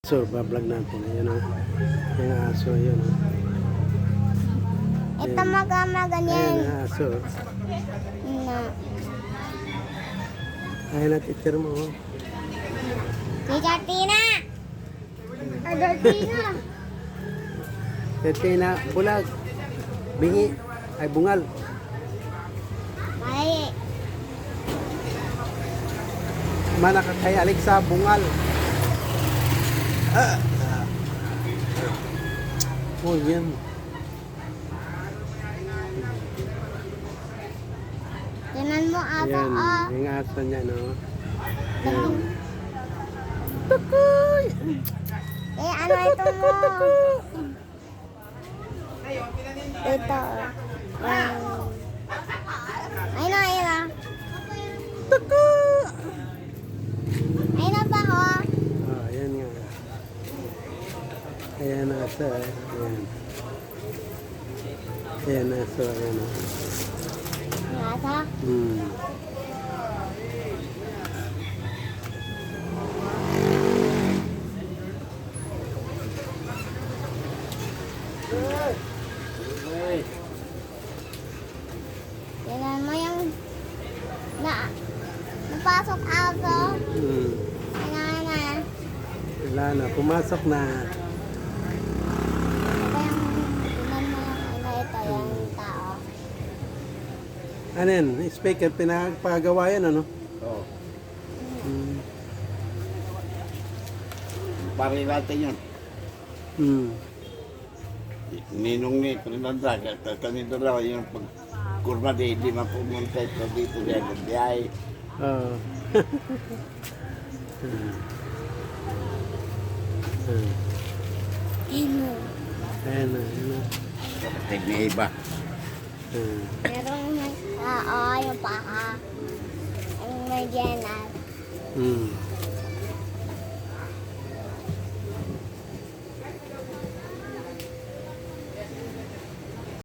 So, bablog natin. Ayan o. Yung aso, yun o. Ito ganyan. Ayan ang aso. Na. Ayan na teacher mo. Oh. Tita Tina! Ada Tina! Tetina, bulag. Bingi. Ay, bungal. Mali. Mana ka kay Alexa, bungal. Oh, yan. Tinan mo aso Yan. oh. Yung aso niya, no? Yan. Yan. Tukoy! Eh, ano ito mo? Ito. Ayun na. Tuko! Ayun na pa ho. Oh, yan nga. Ayan ang aso. Ayan. Ayan ang aso. Ayan o. Nasa? Tinan mo yung napasok aso. Kailangan na. Wala na. Pumasok na. Tinan mo yung ito, yung tao. Ano yan? Speaker, pinagpagawa yan, ano? Oo. Hmm. Pare natin yun. Hmm. Ninong ni Fernanda, kanito raw yung pagkurma di man pumunta ito dito dahil nagbiyahe. Oo. Ino. Ayan na. Ayan na. Kapatid ni iba. Merong may tao, yung paa. Yung may genas. Hmm.